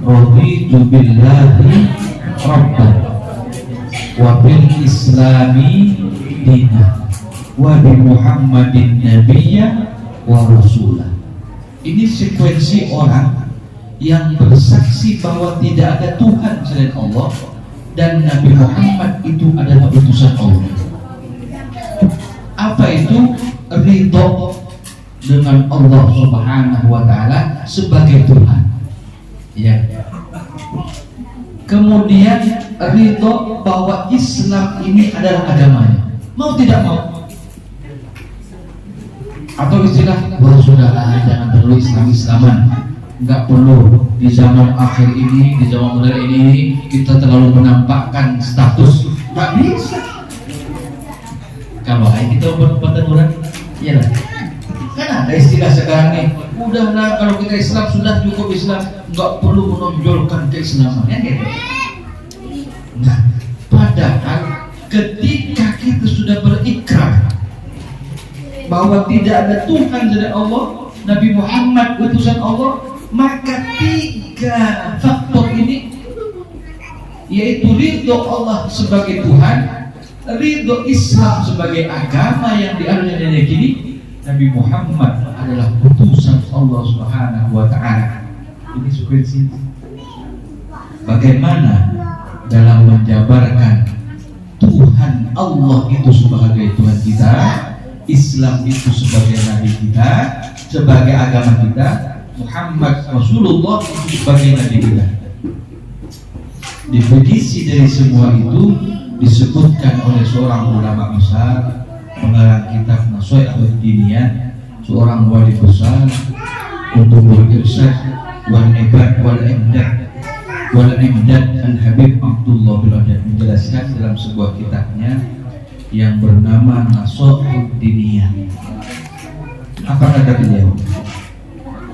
raditu billahi rabban wa bil islami dina wa bi Muhammadin nabiyya wa rasulah. Ini sekuensi orang yang bersaksi bahwa tidak ada Tuhan selain Allah dan Nabi Muhammad itu adalah utusan Allah. Apa itu? Ridho dengan Allah Subhanahu wa Ta'ala sebagai Tuhan. Ya. Kemudian ridho bahwa Islam ini adalah agamanya. Mau tidak mau? Atau istilah, wah sudahlah, jangan terlalu Islam-Islaman. Nggak perlu di zaman akhir ini, di zaman modern ini kita terlalu menampakkan status. Nggak bisa. Kalau kita berpendapat orang, ya lah. Kan ada istilah sekarang nih, udahlah kalau kita Islam sudah cukup Islam, nggak perlu menonjolkan keislaman, ya gitu. Nah, padahal ketika kita sudah berikrar bahwa tidak ada Tuhan selain Allah, Nabi Muhammad utusan Allah, maka tiga faktor ini, yaitu ridho Allah sebagai Tuhan, ridho Islam sebagai agama yang dianut dan diyakini, Nabi Muhammad adalah utusan Allah Subhanahu wa Ta'ala. Ini sekuensi. Bagaimana dalam menjabarkan Tuhan Allah itu sebagai Tuhan kita, Islam itu sebagai Nabi kita, sebagai agama kita, Muhammad Rasulullah itu sebagai Nabi kita. Definisi dari semua itu disebutkan oleh seorang ulama besar, pengarang kitab Nasihatul Diniyah, seorang wali besar untuk irsyad wal ibad wal imdad wal imdad Al-Habib Abdullah bin Adad menjelaskan dalam sebuah kitabnya yang bernama Nasihatul Diniyah. Apa kata beliau?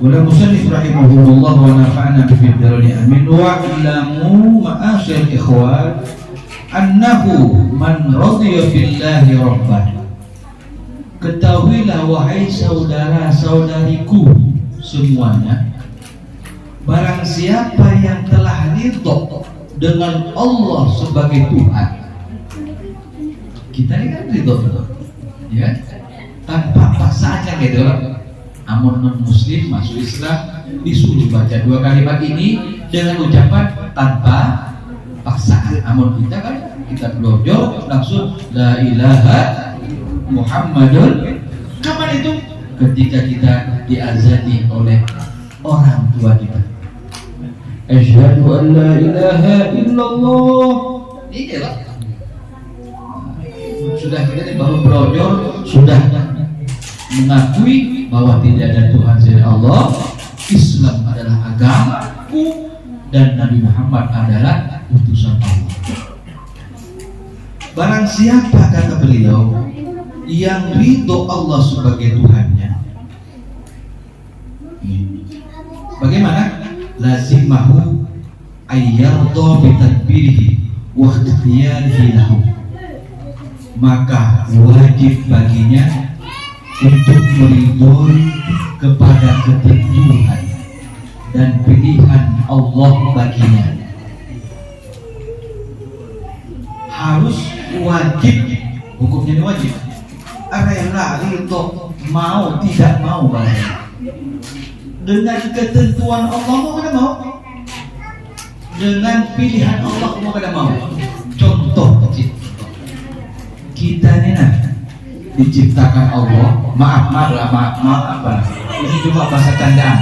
Wala musannif rahimahullah wa nafa'ana bi fidroni amin wa ilamu ma'asyil ikhwan annahu man radiya billahi rabban. Ketahuilah wahai saudara-saudariku semuanya, barang siapa yang telah ridho dengan Allah sebagai Tuhan, kita ini kan ridho, ya, tanpa paksaan gitu. Amun non muslim masuk Islam disuruh baca dua kalimat ini dengan ucapan tanpa paksaan. Amun kita kan kita belajar langsung la ilaha Muhammadun. Kapan itu? Ketika kita diazani oleh orang tua kita. Asyhadu an la ilaha illallah. Ini lah. Sudah kita ini baru belajar, sudah mengakui bahwa tidak ada Tuhan selain Allah, Islam adalah agamaku, dan Nabi Muhammad adalah utusan Allah. Barang siapa, kata beliau, yang ridho Allah sebagai Tuhannya, bagaimana? Lazimahu ayyardha bitadbirihi wa ikhtiyarihi lahu. Maka wajib baginya untuk meridhoi kepada ketentuan dan pilihan Allah baginya. Harus wajib, hukumnya ini wajib. Rela, ridho, mau tidak mau bahaya. Dengan ketentuan Allah mau kada mau, dengan pilihan Allah mau kada mau. Contoh kecil, kita ini diciptakan Allah, maaf apa? Ini cuma bahasa candaan.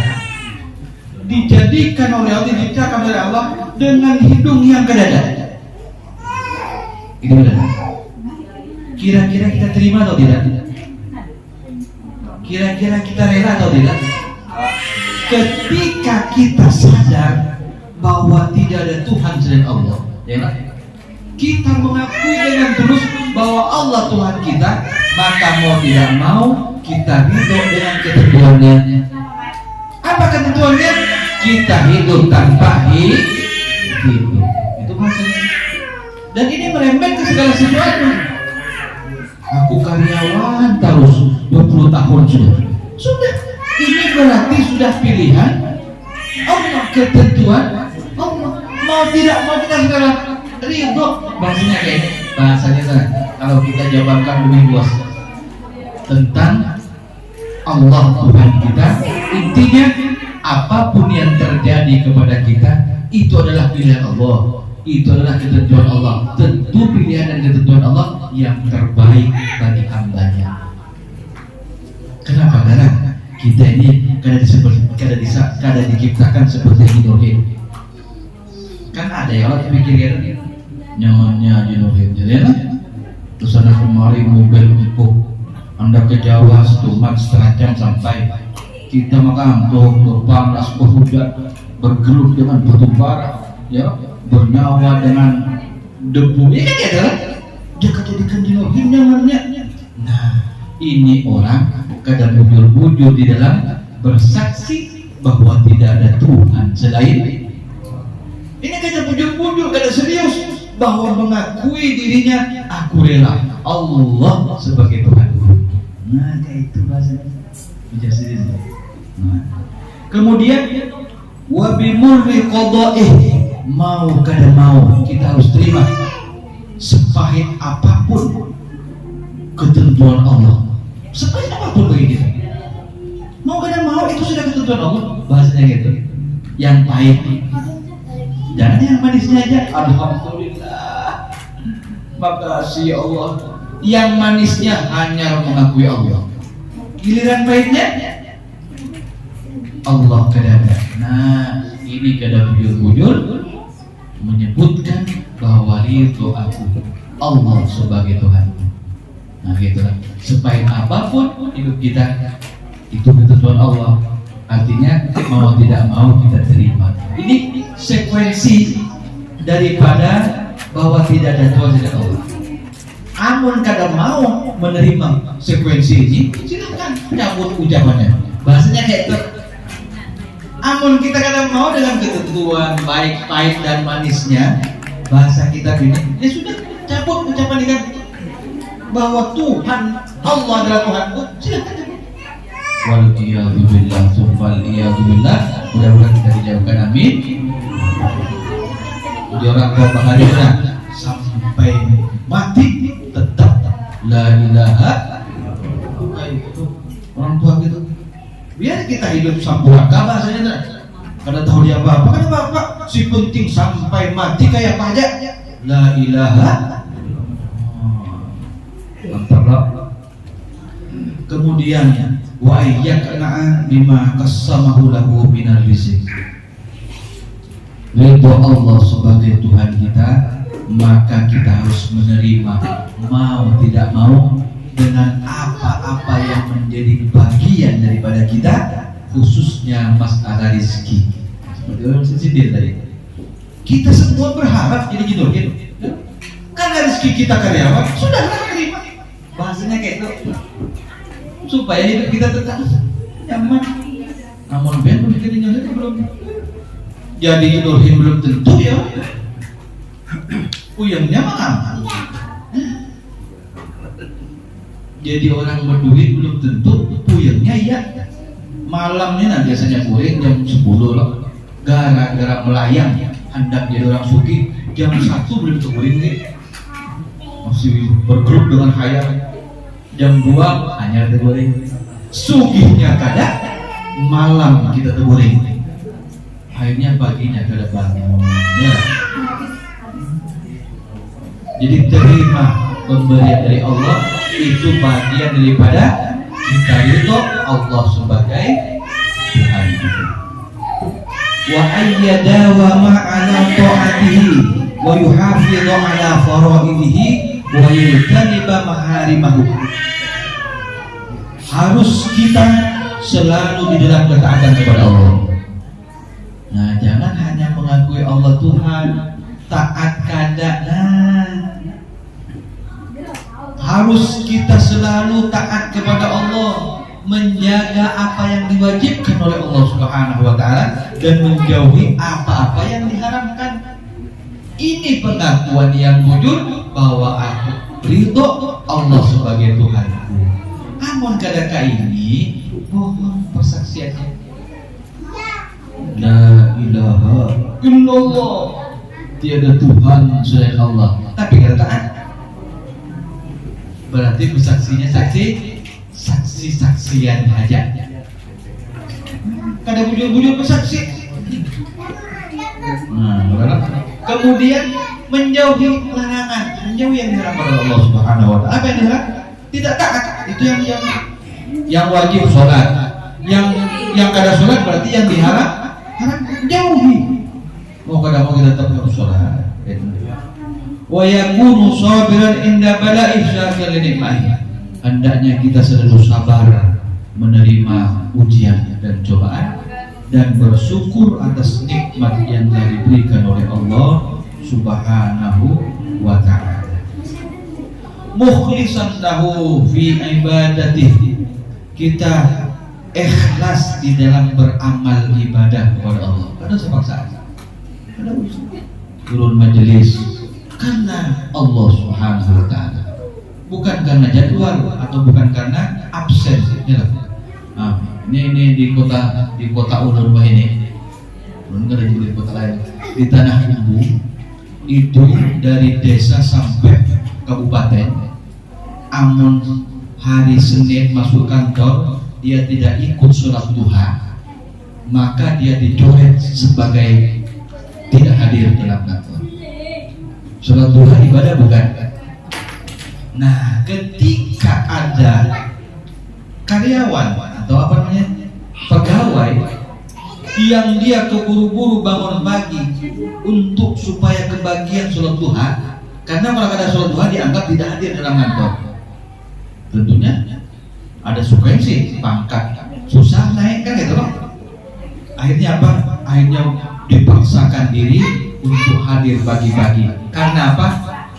Dijadikan oleh Allah, diciptakan oleh Allah dengan hidung yang kedada. Ini benar. Kira-kira kita terima atau tidak? Kira-kira kita rela atau tidak? Ketika kita sadar bahwa tidak ada Tuhan selain Allah, ya kan? Kita mengakui dengan tulus bahwa Allah Tuhan kita, maka mau tidak mau kita hidup dengan ketentuannya. Apa ketentuannya? Kita hidup tanpa hidup. Itu maksudnya. Dan ini merembet ke segala sesuatu. Aku karyawan terus 20 tahun sudah. Ini berarti sudah pilihan Allah, ketentuan mau tidak mau kita sekarang ridho. Bahasanya kayak bahasanya sana. Kalau kita jabarkan lebih luas tentang Allah Tuhan kita, intinya apapun yang terjadi kepada kita itu adalah pilihan Allah, itu adalah ketentuan Allah. Tentu pilihan dan ketentuan Allah yang terbaik bagi hambanya. Kenapa? Karena kita ini kadang diciptakan seperti Nuhin. Kan ada yang orang pikir nyamannya di Nuhin, jadi terus ada kemari mobil empuk, Anda ke Jawa cuma setengah jam sampai. Kita makan tuh panas berhujan, bergelut dengan batu bara, ya, bernyawa dengan debu. Ini kan adalah dia jadikan di Nuhin nyamannya. Nah, ini orang kadang bujur-bujur di dalam bersaksi bahwa tidak ada Tuhan selain. Ini kadang bujur-bujur, kadang serius bahwa mengakui dirinya, aku rela Allah sebagai Tuhan. Nah, kayak itu bahasanya. Nah. Kemudian wabimurri qada'ih, mau kada mau kita harus terima sepahit apapun ketentuan Allah. Sepahit apapun bagi kita, mau kada mau itu sudah ketentuan Allah. Bahasanya gitu. Yang pahit jangan yang manisnya aja. Alhamdulillah, makasih ya Allah. Yang manisnya hanya mengakui Allah, giliran pahitnya Allah kadang. Nah, ini kadang bujur-bujur menyebutkan bahwa itu aku Allah sebagai Tuhan. Nah, gitu lah. Supaya apapun hidup kita itu ketentuan Allah. Artinya mau tidak mau kita terima. Ini sekuensi daripada bahwa tidak ada Tuhan, tidak Allah. Amun kadang mau menerima sekuensi ini, silakan cabut ucapannya. Bahasanya kayak itu. Amun kita kadang mau dengan ketentuan baik, pahit dan manisnya, bahasa kita ini, ya sudah cabut ucapan ini bahwa Tuhan Allah adalah Tuhanku, silakan cabut. Waliyahzubillah, waliyahzubillah. Mudah-mudahan kita dijauhkan, amin. Di orang tua bahari sampai mati tetap la ilaha illallah. Itu orang tua gitu. Biar kita hidup sampuraka bahasanya. Kada tahu dia apa kan bapak, si penting sampai mati kayak apa aja la ilaha. Mantap lah. Kemudian wa ayyakna bima qasamahu lahu minar rizq. Ridho Allah sebagai Tuhan kita, maka kita harus menerima mau tidak mau dengan apa-apa yang menjadi bagian daripada kita, khususnya masalah rezeki. Seperti orang sindir tadi, kita semua berharap jadi gitu, karena rezeki kita karyawan sudah terima. Bahasanya kayak itu supaya hidup kita tetap nyaman. Namun ben berpikirnya belum jadi Nurhin belum tentu ya. Puyengnya mah jadi orang berduit belum tentu puyengnya iya. Malamnya nah biasanya kuring jam 10 loh. Gara-gara melayang hendak jadi orang sugih jam 1 belum kuring nih. Masih bergelut dengan khayal. Jam 2 hanya terguring. Sugihnya kadang malam kita terguring. Akhirnya paginya kada bangun. Ya. Jadi terima pemberian dari Allah itu bagian daripada kita itu Allah sebagai Tuhan kita. Wa ayyadawama ala ta'atihi wa yuhafidhu ala fara'idihi wa yujtaniba maharimahu. Harus kita selalu di dalam ketaatan kepada Allah. Nah, jangan hanya mengakui Allah Tuhan, taat kada. Nah, harus kita selalu taat kepada Allah, menjaga apa yang diwajibkan oleh Allah Subhanahu wa taala dan menjauhi apa-apa yang diharamkan. Ini pengakuan yang jujur bahwa aku ridho Allah sebagai Tuhanku. Namun kadang ini bohong persaksiannya. La ilaha illallah tiada Tuhan selain Allah. Tapi kita taat. Berarti bersaksinya saksian aja. Kada bujur-bujur bersaksi. Kemudian menjauhi larangan, menjauhi yang dilarang oleh Allah Subhanahu wa taala. Apa yang dilarang? Tidak taat. Itu yang wajib sholat. Yang kada sholat berarti yang diharap jauhi. Mau kada mau kita tetap harus sholat. Wa yakunu sabiran inda bala'i syakir linikmahi. Hendaknya kita selalu sabar menerima ujian dan cobaan dan bersyukur atas nikmat yang telah diberikan oleh Allah Subhanahu wa ta'ala. Mukhlisan lahu fi ibadatihi. Kita ikhlas di dalam beramal ibadah kepada Allah. Ada sepaksaan. Ada turun majelis karena Allah Subhanahu wa ta'ala. Bukan karena jadwal atau bukan karena absen. Nah, ini di kota Ulun ini. Ulun kan di kota lain. Di Tanah Umbu itu dari desa sampai kabupaten. Amun hari Senin masuk kantor, dia tidak ikut sholat duha, maka dia dicoret sebagai tidak hadir dalam kantor. Sholat duha ibadah bukan? Nah, ketika ada karyawan atau apa namanya pegawai yang dia keburu-buru bangun pagi untuk supaya kebagian sholat duha, karena kalau ada sholat duha dianggap tidak hadir dalam kantor, tentunya ada frekuensi pangkat susah naik kan gitu loh. Akhirnya apa? Akhirnya dipaksakan diri untuk hadir pagi-pagi. Karena apa?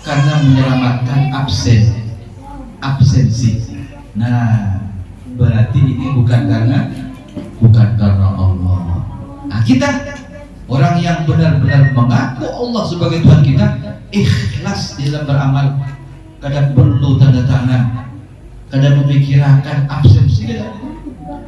Karena menyelamatkan absensi. Nah, berarti ini bukan karena Allah. Nah, kita orang yang benar-benar mengaku Allah sebagai Tuhan kita, ikhlas di dalam beramal, kadang perlu tanda tangan, kadang memikirkan absensi kita.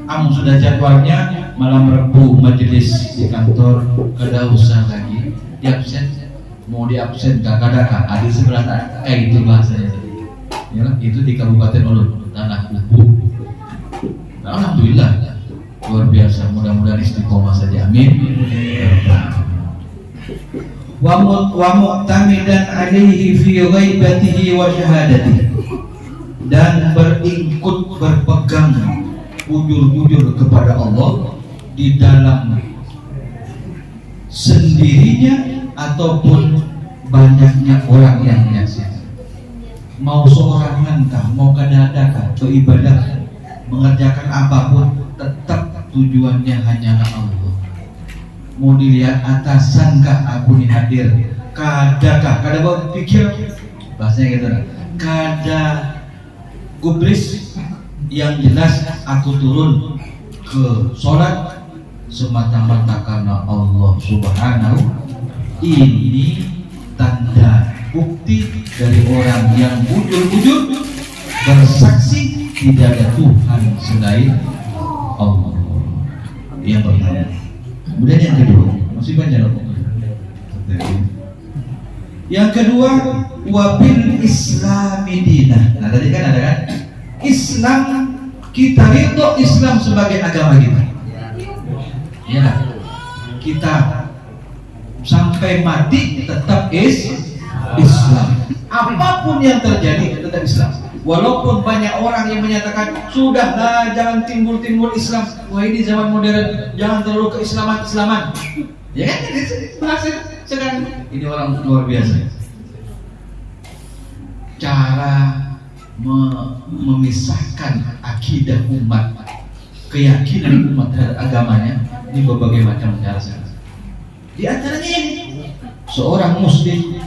Amun sudah jadwalnya malam Rabu majelis di kantor, kada usah lagi di absen. Mau di absen kadang-kadang ada sebelah kayak gitu bahasanya. Ya, itu di Kabupaten Ulun, Tanah Umbu. Alhamdulillah, luar biasa. Mudah-mudahan istiqomah saja, amin. Wa mu'tamidan alaihi fi ghaibatihi wa syahadatihi, dan berpegang bujur-bujur kepada Allah di dalam sendirinya ataupun banyaknya orang yang menyaksikan. Mau seorangan kah, mau kadang-kadang beribadah, mengerjakan apapun, tetap tujuannya hanyalah Allah. Mau dilihat atasan kah aku ini hadir, kadakah kada berpikir bahasanya gitu, kada gubris, yang jelas aku turun ke sholat semata-mata karena Allah Subhanahu. Ini tanda bukti dari orang yang bujur-bujur bersaksi tidak ada Tuhan selain Allah. Yang pertama. Kemudian yang kedua, masih banyak loh. Yang kedua, wabil Islami dinah. Nah, tadi kan ada kan Islam, kita ridho Islam sebagai agama kita. Ya, kita sampai mati tetap Islam. Apapun yang terjadi tetap Islam. Walaupun banyak orang yang menyatakan sudahlah jangan timbul-timbul Islam. Wah, ini zaman modern, jangan terlalu keislaman. Ya kan? Berhasil sekarang. Ini orang luar biasa. Cara memisahkan akidah umat, keyakinan umat terhadap agamanya ini berbagai macam cara. Di antaranya ini, seorang muslim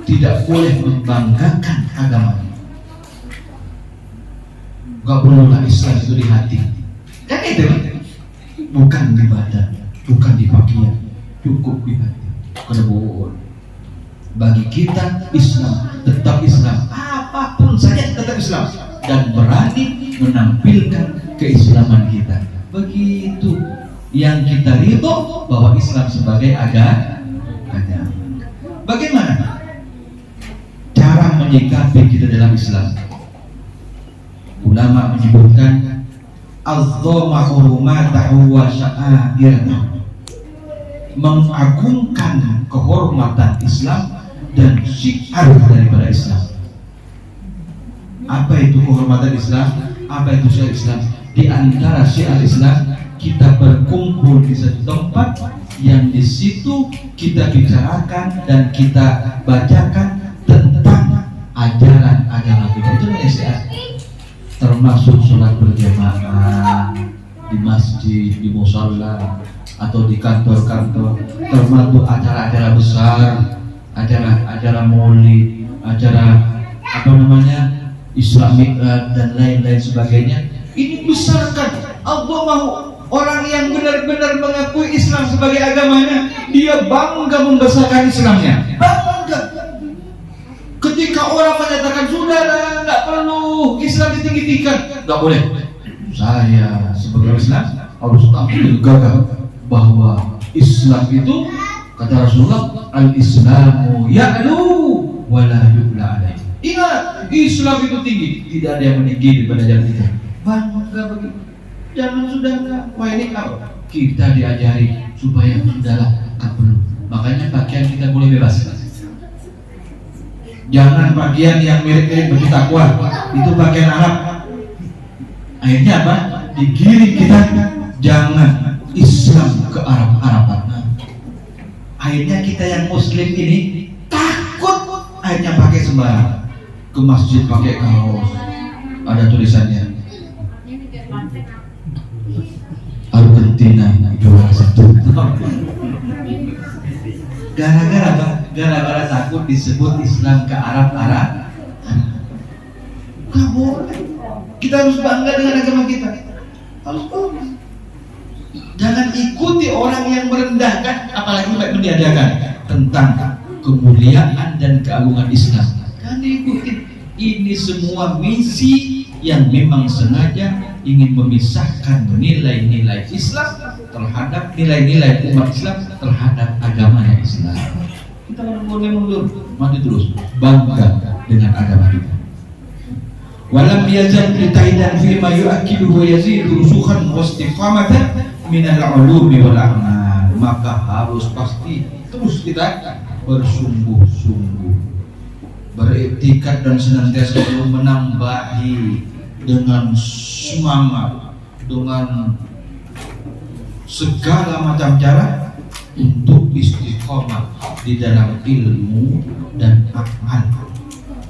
tidak boleh membanggakan agamanya. Gak perlulah Islam itu di hati. Kan itu, bukan di badan, bukan di pakaian, cukup di hati. Kedua, bagi kita Islam tetap Islam, apapun saja tetap Islam, dan berani menampilkan keislaman kita. Begitu yang kita ridho bahwa Islam sebagai agama. menyikapi kita dalam Islam. Ulama menyebutkan azzama hurumatahu wa sya'airatahu, mengagungkan kehormatan Islam dan syiar daripada Islam. Apa itu kehormatan Islam? Apa itu syiar Islam? Di antara syiar Islam, kita berkumpul di satu tempat yang di situ kita bicarakan dan kita bacakan tentang ajaran-ajaran kita. Itu namanya syiar. Termasuk sholat berjamaah di masjid, di mushola, atau di kantor-kantor, termasuk acara-acara besar, acara maulid, acara Islamik dan lain-lain sebagainya. Ini besarkan. Allah mau orang yang benar-benar mengakui Islam sebagai agamanya, dia bangga membesarkan Islamnya. Bangga. Ketika orang menyatakan saudara nggak perlu Islam ditinggi-tinggikan, nggak boleh. Saya sebagai Islam harus tampil gagah bahwa Islam itu, kata Rasulullah, al-Islamu ya'lu wa la yu'la alaih. Ingat, Islam itu tinggi, tidak ada yang meninggi daripada jalan kita. Bangga begitu. Jangan sudah wah ini apa? Kita diajari supaya sudahlah nggak perlu. Makanya pakaian kita boleh bebas. Jangan pakaian yang mirip-mirip baju takwa, itu pakaian Arab. Akhirnya apa? Digiring kita, jangan Islam ke Arab-Araban. Akhirnya kita yang Muslim ini takut, akhirnya pakai sembarang. Ke masjid pakai kaos, ada tulisannya Argentina juara 1. Gara-gara apa? Gara-gara takut disebut Islam ke Arab-Arab. Gak boleh. Kita harus bangga dengan agama kita. Harus bangga. Jangan ikuti orang yang merendahkan, apalagi meniadakan tentang kemuliaan dan keagungan Islam. Kan ikuti. Ini semua misi yang memang sengaja ingin memisahkan nilai-nilai Islam terhadap nilai-nilai umat Islam terhadap agamanya Islam. Kita boleh mundur, maju terus, bangga dengan agama kita. Walam yazal qitaidan fi ma yu'akkidu wa yazidu rusukhan wa istiqamatan min al-ulumi wal a'mal. Maka harus pasti terus kita bersungguh-sungguh, beriktikad dan senantiasa selalu menambahi dengan semangat, dengan segala macam cara untuk istiqomah di dalam ilmu dan amal,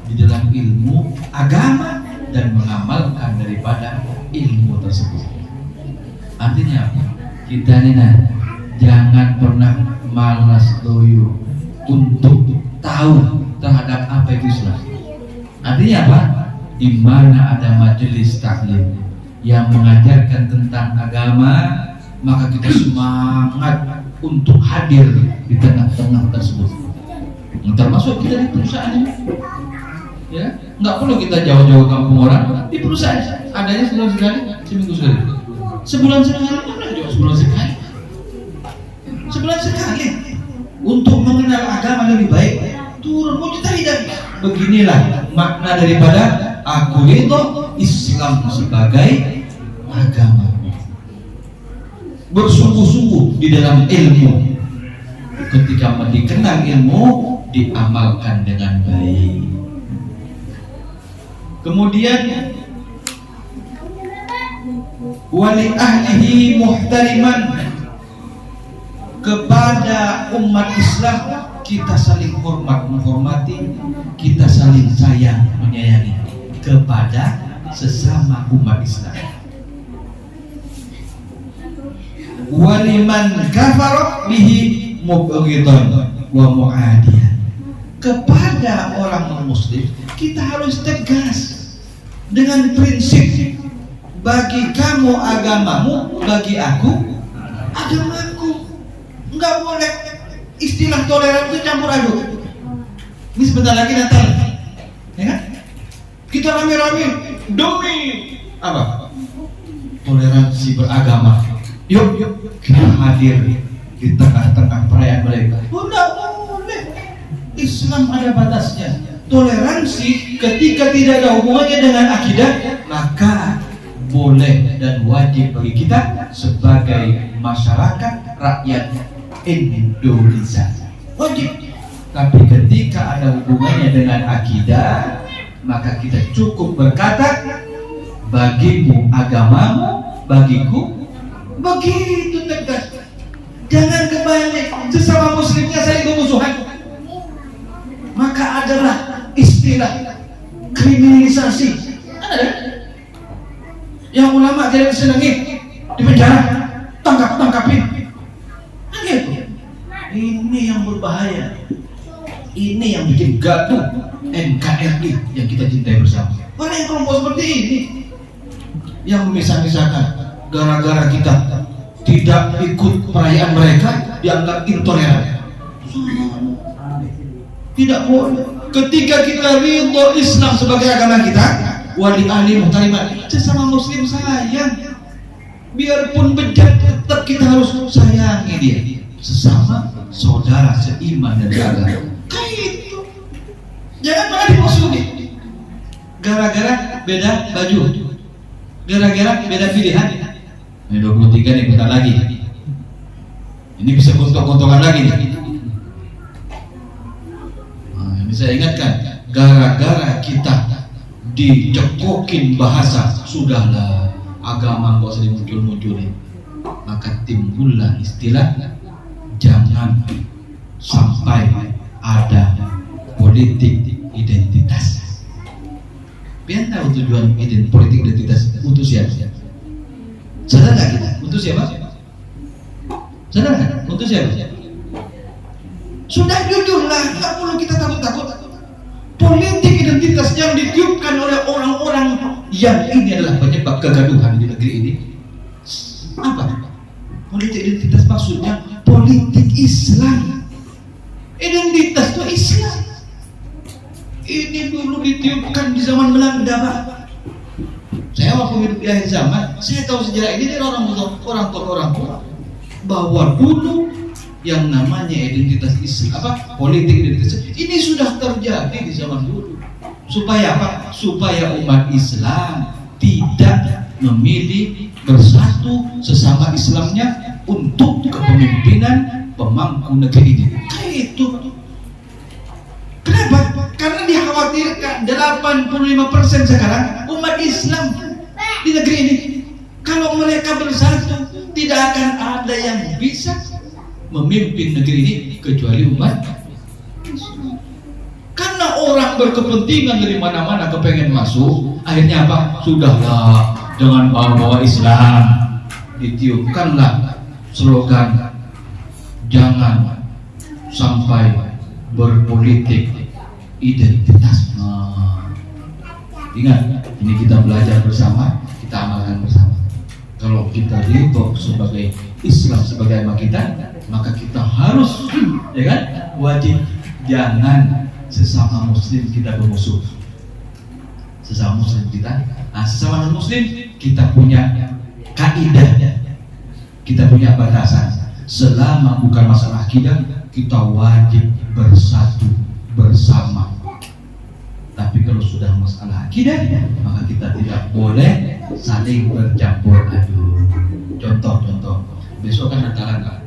di dalam ilmu agama dan mengamalkan daripada ilmu tersebut. Artinya apa? Kita ini jangan pernah malas loyo untuk tahu terhadap apa itu Islam. Artinya apa? Di mana ada majelis taklim yang mengajarkan tentang agama, maka kita semangat untuk hadir di tengah-tengah tersebut. Termasuk kita di perusahaan ini, ya, nggak perlu kita jauh-jauh kampung orang. Di perusahaan adanya sebulan sekali, seminggu sekali, sebulan sekali, sebulan sekali, sebulan sekali. Untuk mengenal agama lebih baik, turun mujtahidan. Beginilah makna daripada aku itu Islam sebagai agama. Bersungguh-sungguh di dalam ilmu. Ketika dikenal ilmu, diamalkan dengan baik. Kemudian wali ahlihi muhtariman, kepada umat Islam kita saling hormat menghormati, kita saling sayang menyayangi kepada sesama umat Islam. Waliman kafara bihi mubghidan wa mu'adiyan, kepada orang non-muslim kita harus tegas dengan prinsip, bagi kamu agamamu, bagi aku agamaku. Enggak boleh istilah toleran itu campur aduk. Ini sebentar lagi Natal, ya kan? Kita rame-rame demi apa? Toleransi beragama. Yuk kita hadir di tengah-tengah perayaan mereka. Enggak boleh. Islam ada batasnya. toleransi ketika tidak ada hubungannya dengan akidah, maka boleh dan wajib bagi kita sebagai masyarakat rakyat Indonesia, wajib. Tapi ketika ada hubungannya dengan akidah, maka kita cukup berkata, bagimu agamamu, bagiku. Begitu tegas. Jangan kebalik, sesama muslimnya saling bermusuhan. Maka adalah istilah kriminalisasi. Ada yang ulama tidak disenangi, di penjara, tangkapin. Gitu. Ini yang berbahaya. Ini yang bikin gaduh NKRI yang kita cintai bersama. Mana yang kelompok seperti ini yang memisah-misahkan, gara-gara kita tidak ikut perayaan mereka dianggap intoleran. Tidak boleh. Ketika kita ridho Islam sebagai agama kita, wali ahli muhtarimat, sesama muslim sayang. Biarpun bejat, tetap kita harus sayangi dia. Sesama saudara seiman dan beragama. Kayak itu. Jangan malah dimusuhi. Gara-gara beda baju, gara-gara beda pilihan. Ini 23 nih, bentar lagi. Ini bisa gontok-gontokan lagi nih. Nah, ini saya ingatkan, gara-gara kita dicekokin bahasa, sudahlah agama nggak usah dimuncul-munculin, maka timbullah istilah jangan sampai ada politik identitas. Biar tahu tujuan politik identitas untuk siapa? Sadar nggak kita? Untuk siapa? Sadar nggak? Untuk siapa? Sudah jujurlah, nggak perlu kita takut-takut. Politik identitas yang ditiupkan oleh orang-orang yang ini adalah penyebab kegaduhan di negeri ini. Apa? Politik identitas maksudnya politik Islam. Identitas itu Islam. Ini dulu ditiupkan di zaman Belanda, Pak. Saya waktu hidup di akhir zaman, saya tahu sejarah ini dari orang tua bahwa dulu yang namanya identitas Islam, politik identitas ini sudah terjadi di zaman dulu. Supaya apa? Supaya umat Islam tidak memilih bersatu sesama Islamnya untuk kepemimpinan pemangku negeri ini. Kayak itu. Kenapa? Karena dikhawatirkan 85% sekarang umat Islam di negeri ini, kalau mereka bersatu tidak akan ada yang bisa memimpin negeri ini kecuali umat Islam. Karena orang berkepentingan dari mana-mana kepengen masuk, akhirnya apa? Sudahlah, jangan bawa-bawa Islam. Ditiupkanlah slogan jangan sampai berpolitik identitas. Ingat, ini kita belajar bersama, kita amalkan bersama. Kalau kita ridho sebagai Islam sebagai agama kita, maka kita harus, ya kan, wajib jangan sesama Muslim kita bermusuh. Sesama Muslim kita, sesama non Muslim kita punya kaidah, kita punya batasan. Selama bukan masalah akidah, kita wajib bersatu bersama. Tapi kalau sudah masalah akidah, maka kita tidak boleh saling bercampur aduk. Contoh, besok kan Natalan, Pak.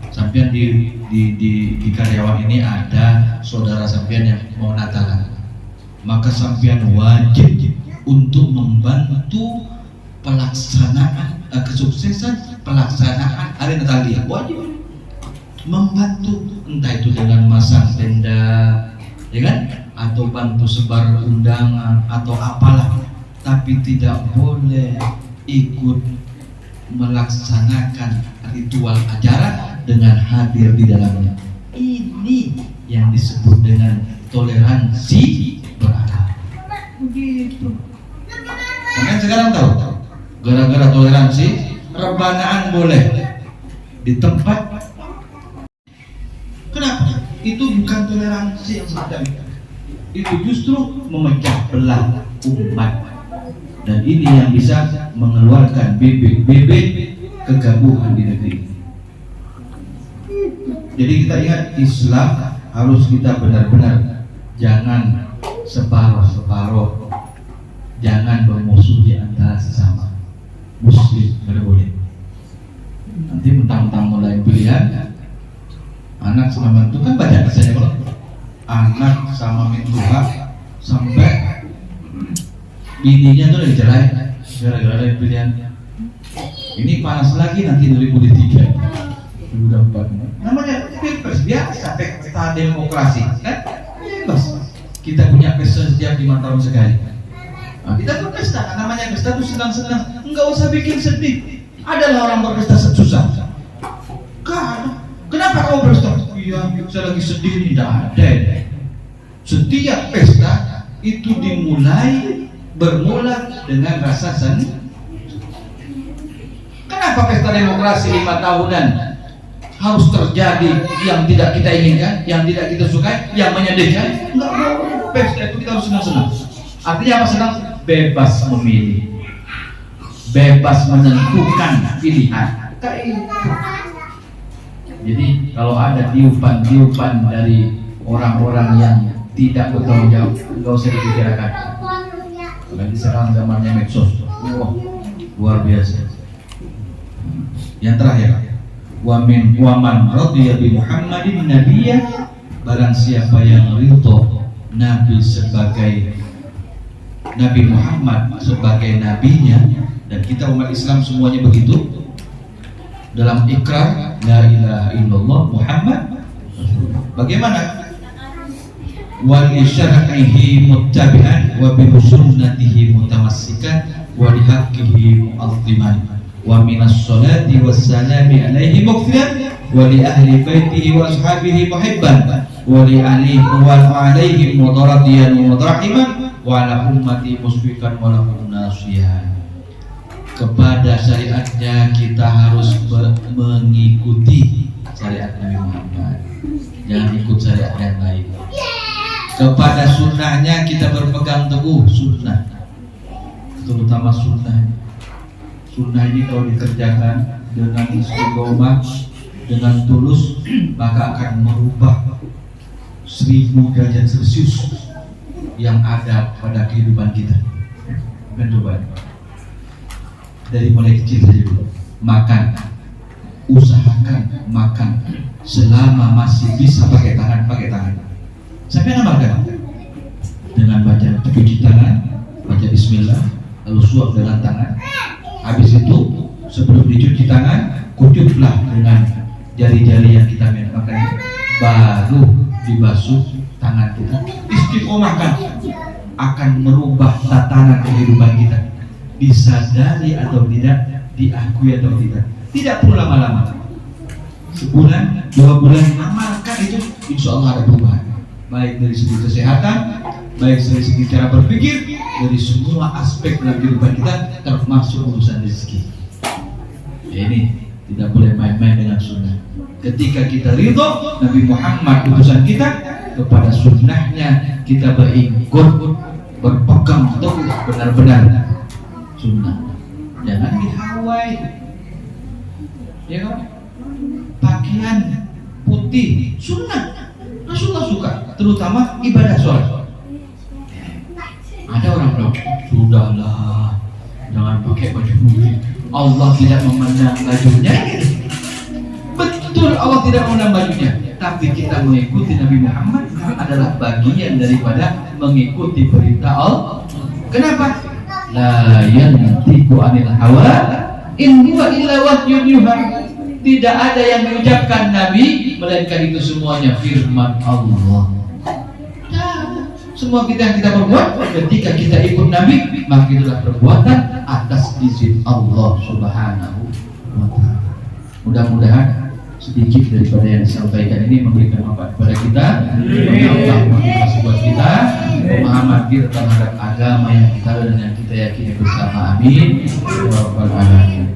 Sampian di karyawan ini ada saudara sampian yang mau Natalan, maka sampian wajib untuk membantu pelaksanaan kesuksesan pelaksanaan hari Natal dia. Wajib membantu, entah itu dengan masang tenda, ya kan, atau bantu sebar undangan atau apalah, tapi tidak boleh ikut melaksanakan ritual acara dengan hadir di dalamnya. Ini yang disebut dengan toleransi beragama. Begitu. Kalian sekarang tahu, gara-gara toleransi rebanaan boleh di tempat. Kenapa? Itu bukan toleransi yang semacam itu, justru memecah belah umat, dan ini yang bisa mengeluarkan bibit-bibit kegaduhan di negeri. Jadi kita ingat, Islam harus kita benar-benar jangan separuh. Jangan bermusuh di antara sesama muslim, tidak boleh. Nanti mentang-mentang mulai pilihan anak sama mentu, kan banyak misalnya kalau anak sama mentua sampai bininya tuh lagi cerai gara-gara pilihan. Ini panas lagi nanti 2003 2004. Namanya pilpres biasa, pesta demokrasi kan, bebas. Kita punya pesta setiap 5 tahun sekali. Nah, kita berpesta, namanya pesta itu senang-senang, enggak usah bikin sedih. Adalah orang berpesta susah. Kenapa kamu berpesta? Iya, saya lagi sedih nih, tidak ada. Setiap pesta itu bermula dengan rasa senang. Kenapa pesta demokrasi 5 tahunan harus terjadi yang tidak kita inginkan, yang tidak kita sukai, yang menyedihkan? Enggak boleh. Pesta itu kita harus senang-senang. Artinya apa senang? Bebas memilih, bebas menentukan pilihan. Jadi kalau ada tiupan-tiupan dari orang-orang yang tidak bertanggung jawab, nggak usah dibicarakan. Lagi sekarang zamannya medsos, luar biasa. Yang terakhir, waman radhiya bi Muhammadin nabiyya, barang siapa yang ridho Nabi sebagai Nabi Muhammad sebagai nabinya, dan kita umat Islam semuanya begitu dalam ikrar la ilaha illallah Muhammad. Bagaimana? Wa li syar'ihi muttabi'an wa bi sunnatihi mutamassikan wa li haqqihi mu'azziman wa minas salati was salami alaihi mughfiran wa li ahli baitihi wa ashabihi muhibban wa li alihi wa alaihim mudaradiyan wa rahiman wa ala ummati musbikan wa lahum nasihan. Kepada syariatnya kita harus mengikuti syariat Nabi Muhammad, jangan ikut syariat yang lain. Kepada sunnahnya kita berpegang teguh sunnah, terutama sunnah. Sunnah ini kalau dikerjakan dengan istiqomah, dengan tulus, maka akan merubah 1000 derajat Celcius yang ada pada kehidupan kita. Dan coba dari mulai kecil saja dulu, makan, usahakan makan selama masih bisa pakai tangan. Sampai amalkan dengan baca cuci tangan, baca bismillah, lalu suap dengan tangan. Habis itu sebelum dicuci tangan, kutuplah dengan jari-jari yang kita makan, baru dibasuh tangan kita. Istiqomahkan, akan merubah tatanan kehidupan kita, disadari atau tidak, diakui atau tidak. Tidak perlu lama-lama, sebulan, 2 bulan, amalkan itu, insya Allah ada perubahan. Baik dari segi kesehatan, baik dari segi cara berpikir, dari semua aspek dalam kehidupan kita, termasuk urusan rezeki. Ya, ini tidak boleh main-main dengan sunnah. Ketika kita ridho Nabi Muhammad utusan kita, kepada sunnahnya kita berikut, berpegang teguh benar-benar sunnah. Jangan dihawai, ya kan? Pakaian putih sunnah, Rasulullah suka, terutama ibadah sholat. Ada orang bilang, sudahlah, jangan pakai baju putih, Allah tidak memandang bajunya. Betul, Allah tidak memandang bajunya, tapi kita mengikuti Nabi Muhammad adalah bagian daripada mengikuti perintah Allah. Kenapa? La yantiqu anil hawa in huwa illa wahyun yuha. Tidak ada yang diucapkan Nabi melainkan itu semuanya firman Allah. Nah, semua kita yang kita perbuat ketika kita ikut Nabi, maka itulah perbuatan atas izin Allah Subhanahu wa ta'ala. Mudah-mudahan sedikit daripada yang disampaikan ini memberikan manfaat kepada kita, menambah motivasi buat kita, pemahaman kita terhadap agama yang kita dan yang kita yakini bersama. Amin. Ya Rabbal Alamin.